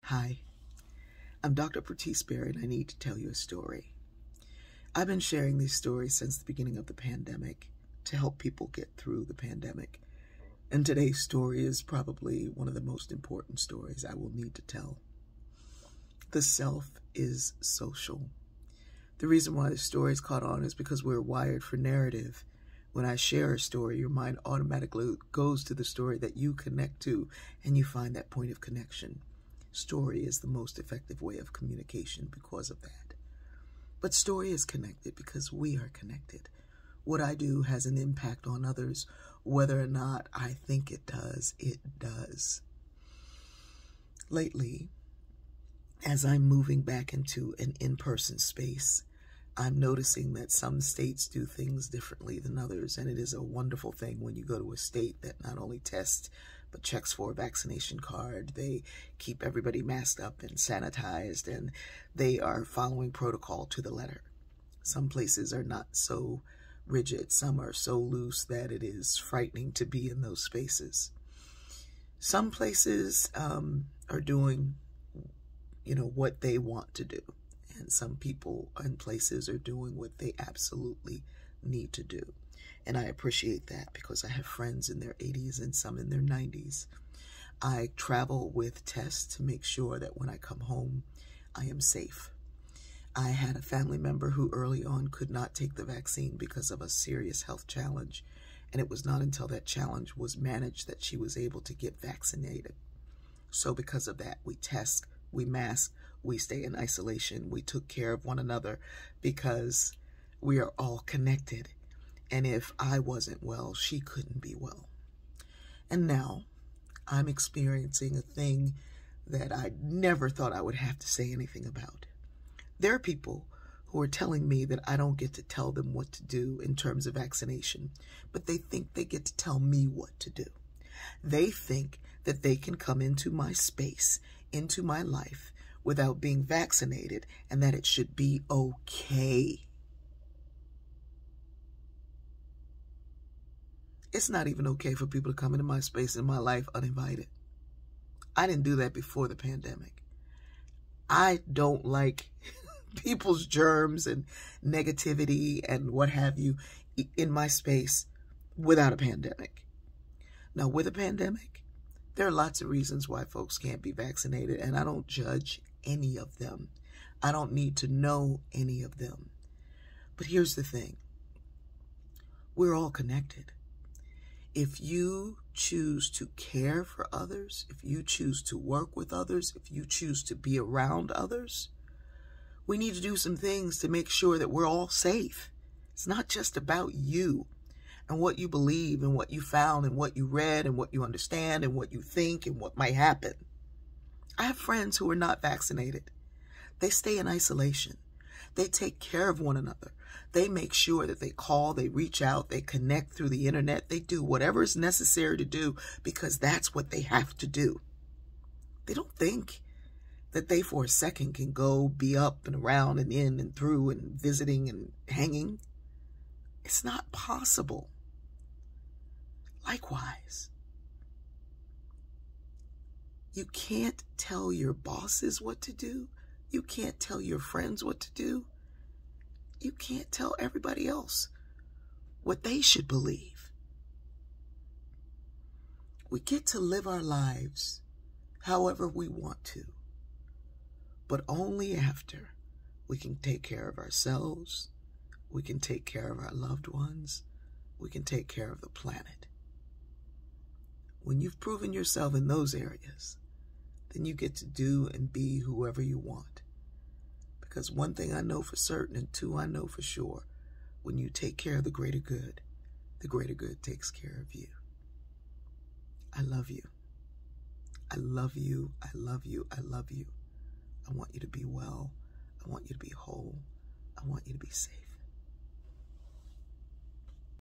Hi, I'm Dr. Pratis Berry, and I need to tell you a story. I've been sharing these stories since the beginning of the pandemic to help people get through the pandemic. And today's story is probably one of the most important stories I will need to tell. The self is social. The reason why the story's caught on is because we're wired for narrative. When I share a story, your mind automatically goes to the story that you connect to, and you find that point of connection. Story is the most effective way of communication because of that. But story is connected because we are connected. What I do has an impact on others. Whether or not I think it does, it does. Lately, as I'm moving back into an in-person space, I'm noticing that some states do things differently than others, and it is a wonderful thing when you go to a state that not only tests but checks for a vaccination card. They keep everybody masked up and sanitized, and they are following protocol to the letter. Some places are not so rigid. Some are so loose that it is frightening to be in those spaces. Some places are doing, what they want to do. And some people and places are doing what they absolutely need to do. And I appreciate that because I have friends in their 80s and some in their 90s. I travel with tests to make sure that when I come home, I am safe. I had a family member who early on could not take the vaccine because of a serious health challenge. And it was not until that challenge was managed that she was able to get vaccinated. So because of that, we test, we mask, we stay in isolation, we took care of one another because we are all connected. And if I wasn't well, she couldn't be well. And now I'm experiencing a thing that I never thought I would have to say anything about. There are people who are telling me that I don't get to tell them what to do in terms of vaccination, but they think they get to tell me what to do. They think that they can come into my space, into my life, without being vaccinated, and that it should be okay. It's not even okay for people to come into my space in my life uninvited. I didn't do that before the pandemic. I don't like people's germs and negativity and what have you in my space without a pandemic. Now, with a pandemic, there are lots of reasons why folks can't be vaccinated, and I don't judge any of them. I don't need to know any of them. But here's the thing. We're all connected. If you choose to care for others, if you choose to work with others, if you choose to be around others, we need to do some things to make sure that we're all safe. It's not just about you and what you believe and what you found and what you read and what you understand and what you think and what might happen. I have friends who are not vaccinated. They stay in isolation. They take care of one another. They make sure that they call, they reach out, they connect through the internet. They do whatever is necessary to do because that's what they have to do. They don't think that they for a second can go be up and around and in and through and visiting and hanging. It's not possible. Likewise, you can't tell your bosses what to do. You can't tell your friends what to do. You can't tell everybody else what they should believe. We get to live our lives however we want to, but only after we can take care of ourselves, we can take care of our loved ones, we can take care of the planet. When you've proven yourself in those areas, then you get to do and be whoever you want. Because one thing I know for certain, and two I know for sure, when you take care of the greater good takes care of you. I love you. I love you. I love you. I love you. I want you to be well. I want you to be whole. I want you to be safe.